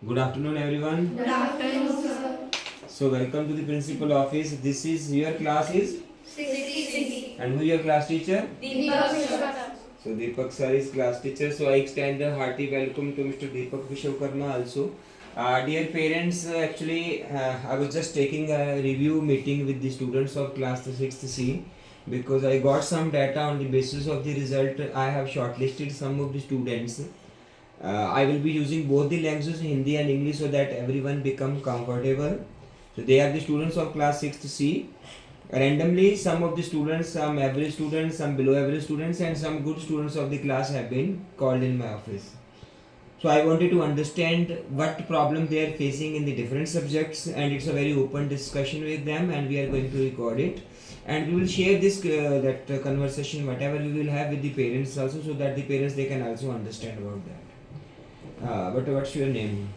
Good afternoon, everyone. Good afternoon, sir. So, welcome to the principal office. This is your class is, 66. and who your class teacher? Deepak sir. So, Deepak sir is class teacher. So, I extend a hearty welcome to Mr. Deepak Vishwakarma also. Dear parents, I was just taking a review meeting with the students of class 6th C because I got some data on the basis of the result. I have shortlisted some of the students. I will be using both the languages Hindi and English so that everyone become comfortable. So they are the students of class 6th C. Randomly, some of the students, some average students, some below average students, and some good students of the class have been called in my office. So I wanted to understand what problem they are facing in the different subjects, and it's a very open discussion with them, and we are going to record it, and we will share this conversation whatever we will have with the parents also, so that the parents they can also understand about that. But what's your name?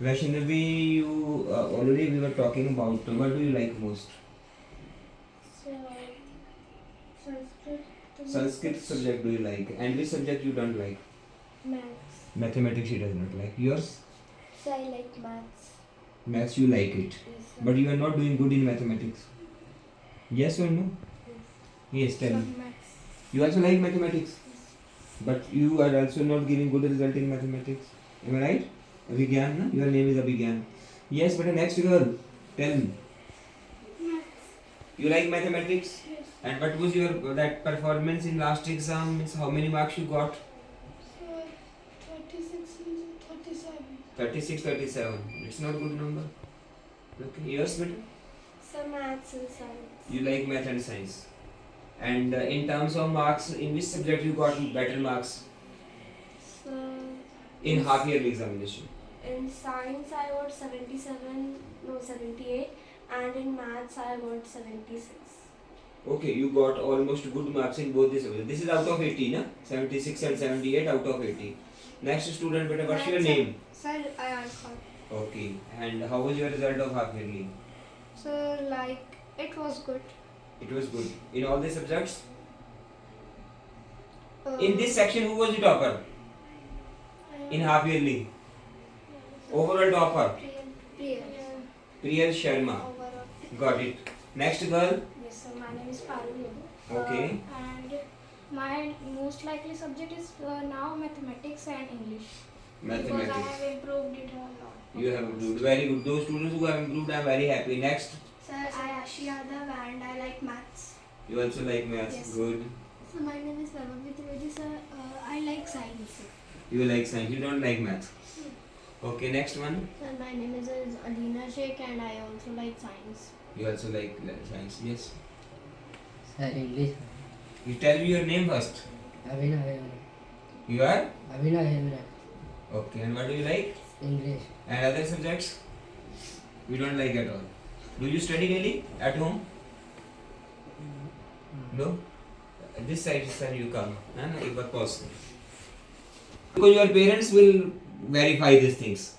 Vaishnavi, you already we were talking about what do you like most? Sanskrit subject do you like, and which subject you don't like? Maths. Mathematics she does not like. Yours? So I like maths. Maths you like it, Yes, sir. but you are not doing good in mathematics. Yes or no? Yes, tell me. Maths. You also like mathematics, but you are also not giving good result in mathematics. Am I right? Abhigyan, na? Your name is Abhigyan. Yes, but the next girl, tell me. Maths. You like mathematics? Yes. And what was your that performance in last exam? Means how many marks you got? So 36 and 37. 36, 37. It's not a good number. Okay, yours, better. So maths and science. You like math and science. And in terms of marks, in which subject you got better marks So in half yearly examination? in science I got 78, and in maths I got 76. Okay, you got almost good marks in both the subjects. This is out of 80, na? 76 and 78 out of 80. Next student, beta, what's your name? Sir, I answered. Okay, and how was your result of half yearly? So it was good. It was good. In all the subjects? In this section, who was the topper? In half yearly? Overall topper? Priyal Sharma. Got it. Next girl? Yes, sir. My name is Parul. Okay. And my most likely subject is now mathematics and English. Because I Mathematics. have improved it a lot. You have improved. Very good. Those students who have improved, I am very happy. Next, Sir, I Ashi Yadav and I like maths. you also like maths. Yes. Good. So my name is Vaibhav Trivedi, sir. I like science. You like science. You don't like maths. Okay. Next one. Sir, my name is Alina Sheikh and I also like science. You also like science. Yes. Sir, English. You tell me your name first. Abhinav. You are? Abhinav. Okay. And what do you like? English. And other subjects? You don't like at all. Do you study daily at home? No? This side, sir, you come. एक बार pause. Because your parents will verify these things.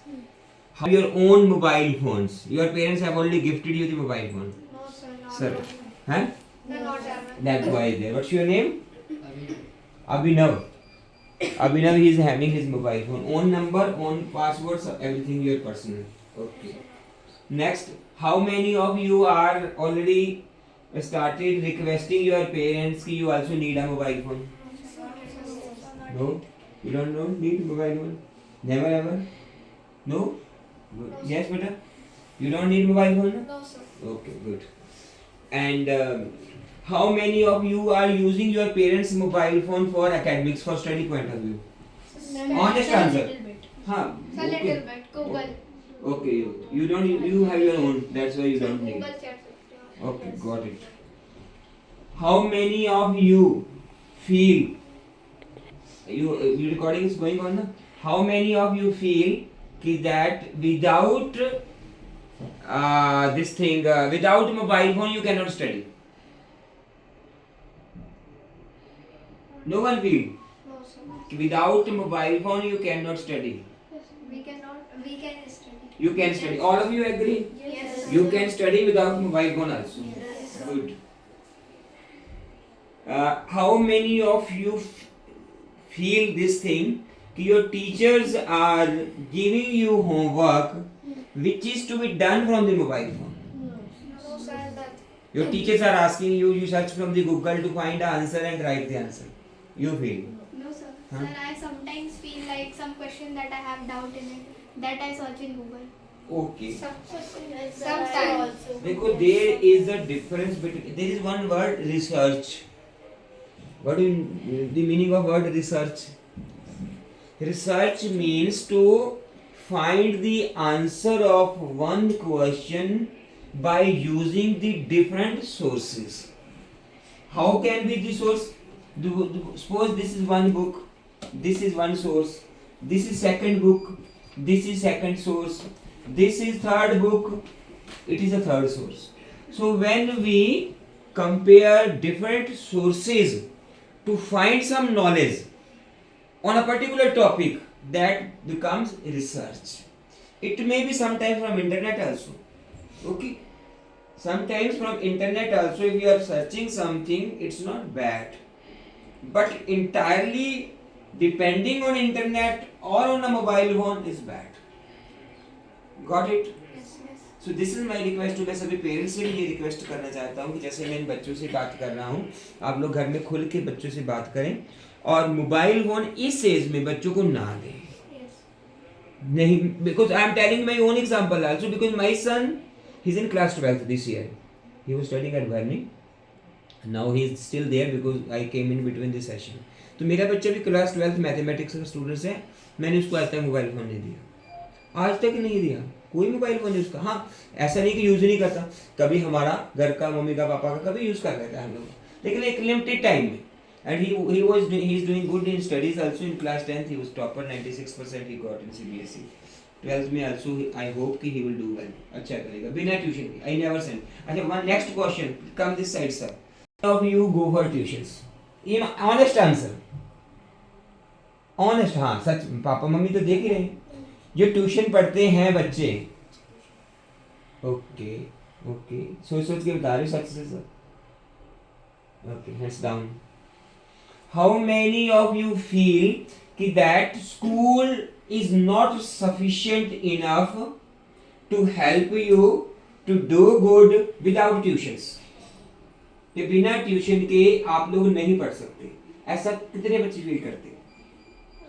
How your own mobile phones. Your parents have only gifted you the mobile phone. No, sir, not Sir. ever. Huh? No, not ever. That's why there. What's your name? Abhinav. Abhinav. Abhinav, he is having his mobile phone. Own number, own passwords, everything your personal. Okay. Next, how many of you are already started requesting your parents that you also need a mobile phone? No? You don't need mobile phone? Never ever? No? Good. Yes, beta? You don't need mobile phone? No, sir. Okay, good. And how many of you are using your parents' mobile phone for academics, for study point of view? Honest answer. Little bit. Huh? Sir, Okay. little bit. Google. Okay, you don't, you have your own. That's why you don't need. Google Chat. Okay, got it. How many of you feel? You recording is going on, na? How many of you feel that without without mobile phone you cannot study? No one feel. No, sir. Without mobile phone you cannot study. We can study. You can study. All of you agree? Yes. You can study without mobile phone also. Yes. Good. How many of you feel this thing कि your teachers are giving you homework which is to be done from the mobile phone. No, sir. That. Your teachers are asking you, you search from the Google to find the answer and write the answer. You feel. No, sir. Huh? Sir, I sometimes feel like some question that I have doubt in it, that I search in Google. Okay. Sometimes. Because there is a difference between, there is one word, research. What do you, the meaning of word research? Research means to find the answer of one question by using the different sources. How can be the source? Suppose this is one book, this is one source, this is second book, this is second source, this is third book, it is a third source. So when we compare different sources to find some knowledge on a particular topic, that becomes research. It may be sometimes from internet also. Okay? Sometimes from internet also, if you are searching something, it's not bad. But entirely depending on internet or on a mobile phone is bad. Got it? Yes, yes. So this is my request. मैं सभी parents से भी ये request करना चाहता हूँ कि जैसे मैं इन बच्चों से बात कर रहा हूँ, आप लोग घर में खुल के बच्चों से बात करें और मोबाइल फोन इस एज में बच्चों को ना दें। नहीं, because I am telling my own example also, because my son he is in class 12th this year, he was studying at वर्नी, now he is still there because I came in between this session. तो मेरा बच्चा भी class 12th mathematics का students है, मैंने उसको आज तक मोबाइल फोन नहीं दिया, आज तक नहीं दिया, कोई मोबाइल फोन नहीं उसका। हाँ, ऐसा नहीं कि यूज नहीं करता, कभी हमारा घर का मम्मी का पापा का कभी यूज कर लेता है हम लोग, लेकिन एक लिमिटेड टाइम में। And he is doing good in studies also. In class 10th he was topper, 96% he got in CBSE. 12th में also I hope कि he will do well, अच्छा करेगा बिना ट्यूशन के। I never send. अच्छा, one next question, come this side sir. Of you go for tuitions? ये honest answer, honest, हाँ सच, papa mummy तो देख ही रहे हैं जो ट्यूशन पढ़ते हैं बच्चे। ओके ओके, सोच सोच के बता रहे हो सच से sir. Okay, hands down. How many of you feel कि that school is not sufficient enough to help you to do good without tuitions? कि बिना ट्यूशन के आप लोग नहीं पढ़ सकते, ऐसा कितने बच्चे फील करते हैं?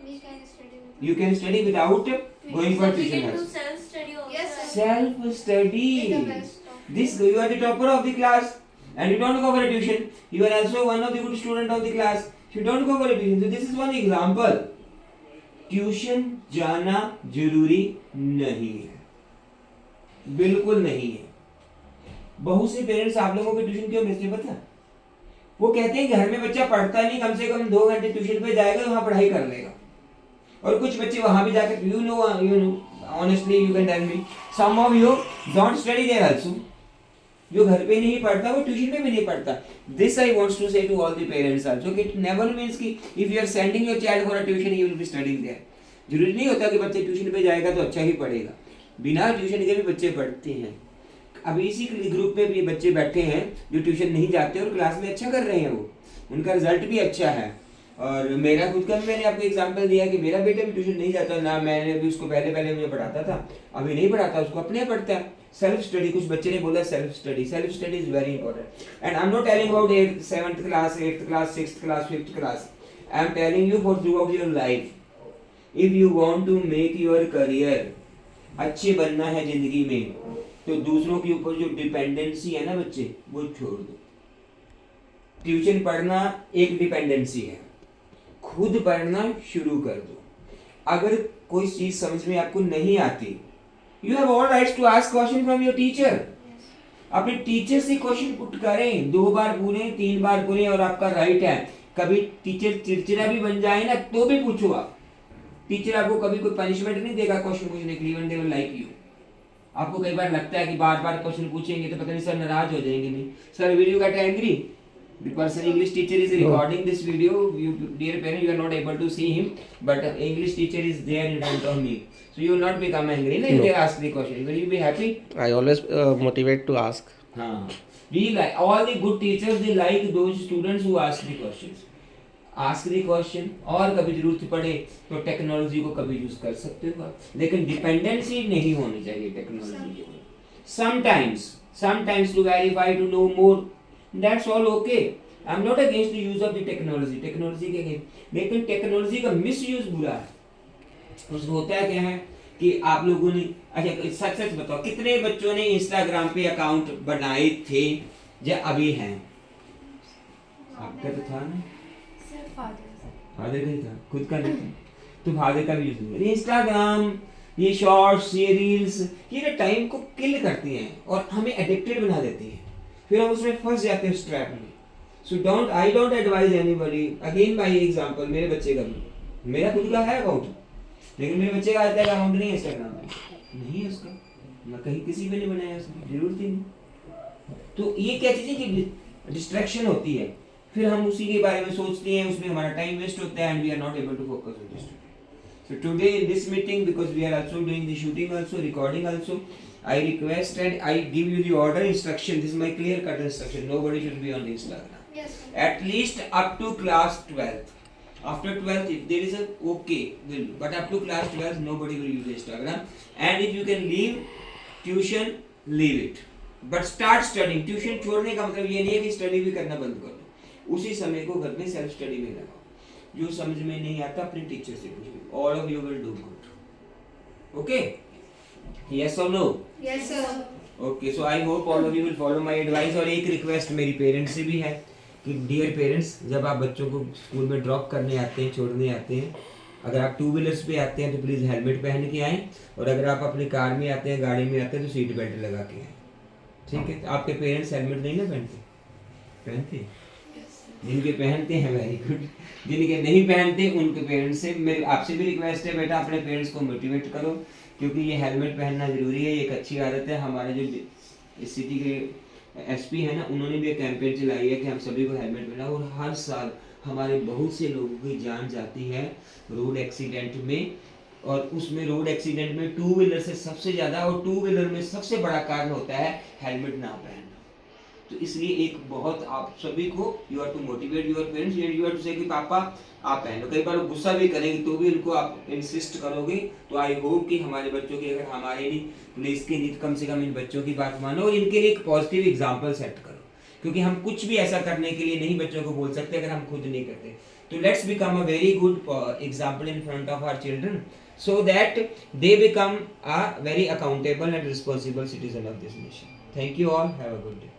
We can study. You can study without going for tuition do also. self-study also. Yes, sir. Self study. It's the best of. This, you are the topper of the class and you don't go for a tuition. You are also one of the good student of the class. You don't go for a tuition. So this is one example. Tuition जाना जरूरी नहीं है, बिल्कुल नहीं है। बहुत से parents आप लोगों को ट्यूशन क्यों भेजते पता? वो कहते हैं घर में बच्चा पढ़ता नहीं, कम से कम 2 घंटे ट्यूशन पे जाएगा, वहाँ पढ़ाई कर लेगा। और कुछ बच्चे वहाँ भी जाकर you know honestly you can tell me some of you don't study there also. जो घर पे नहीं पढ़ता वो ट्यूशन पे भी नहीं पढ़ता। This I want to say to all the parents also कि it never means कि if you are sending your child for a tuition he will be studying there. जरूरी नहीं होता कि बच्चे ट्यूशन पे जाएगा तो अच्छा ही पढ़ेगा, बिना ट्यूशन के भी बच्चे पढ़ते हैं। अभी इसी ग्रुप में भी बच्चे बैठे हैं जो ट्यूशन नहीं जाते और क्लास में अच्छा कर रहे हैं, वो उनका रिजल्ट भी अच्छा है। और मेरा खुद का भी मैंने आपको एग्जांपल दिया कि मेरा बेटा भी ट्यूशन नहीं जाता ना, मैंने भी उसको पहले मुझे पढ़ाता था, अभी नहीं पढ़ाता, उसको अपने पढ़ता है। सेल्फ स्टडी, कुछ बच्चे ने बोला self study is very important. And I am not telling about 7th class, 8th class, 6th class, 5th class, I am telling you for throughout your life. If you want to make your career, अच्छे बनना है जिंदगी में, तो दूसरों के ऊपर जो डिपेंडेंसी है ना बच्चे, वो छोड़ दो। ट्यूशन पढ़ना एक डिपेंडेंसी है, खुद पढ़ना शुरू कर दो। अगर कोई चीज समझ में आपको नहीं आती, you have all rights to ask question from your teacher. अपने टीचर से क्वेश्चन पुट करें, 2 बार पूछें, 3 बार पूछें, और आपका राइट है। कभी टीचर चिड़चिड़ा भी बन जाए ना तो भी पूछो आप, टीचर आपको कभी कोई पनिशमेंट नहीं देगा क्वेश्चन पूछने के लिए, even they will like you. आपको कई बार लगता है कि बार बार क्वेश्चन पूछेंगे तो पता नहीं सर नाराज हो जाएंगे, नहीं sir, will you get angry? The person English teacher is recording this video. You, dear parent, you are not able to see him, but English teacher is there in front of me, so you will not become angry. No, if they ask the question, will you be happy? I always motivate to ask. We like all the good teachers. They like those students who ask the questions. Ask the question, और कभी जरूरत पड़े तो technology को कभी use कर सकते हो आप, लेकिन डिपेंडेंसी नहीं होनी चाहिए टेक्नोलॉजी के ऊपर। sometimes to verify, to know more, that's all okay. I'm not against the use of the technology के against, लेकिन टेक्नोलॉजी का मिसयूज बुरा है। उसको होता है क्या है कि आप लोगों ने, अच्छा सच सच बताओ कितने बच्चों ने इंस्टाग्राम पे अकाउंट बनाए थे या अभी हैं? आपका तो था ना, सिर्फ फादर का ही था, खुद का नहीं था, तो फादर का भी यूज नहीं। इंस्टाग्राम, ये शॉर्ट्स, ये रील्स, ये ना टाइम को किल करती हैं और हमें एडिक्टेड बना देती हैं, फिर हम उसमें फंस जाते हैं उस ट्रैप में। So I don't advise anybody, again by example, मेरे बच्चे का भी, मेरा खुद का है अकाउंट, लेकिन मेरे बच्चे का आज तक अकाउंट नहीं है इंस्टाग्राम पे, नहीं है उसका, मैं कहीं किसी पे नहीं बनाया, उसकी जरूरत ही नहीं। तो ये क्या चीज़ है कि डिस्ट्रैक्शन होती है, फिर हम उसी के बारे में सोचते हैं, उसमें हमारा टाइम वेस्ट होता है, and we are not able to focus on this. So today in this meeting, because we are also doing the shooting also, recording also, I request and I give you the order instruction. This is my clear cut instruction. Nobody should be on the Instagram. Yes, sir. At least up to class 12th. After 12th, if there is a okay, will do. But up to class 12th, nobody will use Instagram. And if you can leave tuition, leave it. But start studying. Tuition छोड़ने का मतलब ये नहीं है कि study भी करना बंद कर दो. उसी समय को घर में self study में लगाओ. जो समझ में नहीं आता अपने टीचर से पूछो, all of you will do good. Okay, yes और no? Yes, sir. Okay, so I hope all of you will follow my advice. और एक रिक्वेस्ट मेरी पेरेंट्स से भी है कि डियर पेरेंट्स, जब आप बच्चों को स्कूल में ड्रॉप करने आते हैं, छोड़ने आते हैं, अगर आप टू व्हीलर्स पे आते हैं तो प्लीज़ हेलमेट पहन के आएँ, और अगर आप अपनी कार में आते हैं, गाड़ी में आते हैं, तो सीट बेल्ट लगा के आएँ, ठीक है? आपके पेरेंट्स हेलमेट नहीं ना पहनते? जिनके पहनते हैं वेरी गुड, जिनके नहीं पहनते उनके पेरेंट्स से मेरी आपसे भी रिक्वेस्ट है, बेटा अपने पेरेंट्स को मोटिवेट करो, क्योंकि ये हेलमेट पहनना ज़रूरी है, ये एक अच्छी आदत है। हमारे जो इस सिटी के एसपी है ना, उन्होंने भी एक कैंपेन चलाई है कि हम सभी को हेलमेट पहना, और हर साल हमारे बहुत से लोगों की जान जाती है रोड एक्सीडेंट में, और उसमें रोड एक्सीडेंट में टू व्हीलर से सबसे ज़्यादा, और टू व्हीलर में सबसे बड़ा कारण होता है हेलमेट ना पहनना। तो इसलिए एक बहुत आप सभी को, you are to motivate your parents, you are to say कि पापा आप पहनो। कई बार वो गुस्सा भी करेंगे तो भी उनको आप इंसिस्ट करोगे। तो आई होप कि हमारे बच्चों की, अगर हमारे नहीं पुलिस की नहीं, कम से कम इन बच्चों की बात मानो और इनके लिए एक पॉजिटिव एग्जाम्पल सेट करो, क्योंकि हम कुछ भी ऐसा करने के लिए नहीं बच्चों को बोल सकते अगर हम खुद नहीं करते। तो let's become a very good example in front of our children, so that they become a very accountable and responsible citizen of this nation. Thank you all. Have a good day.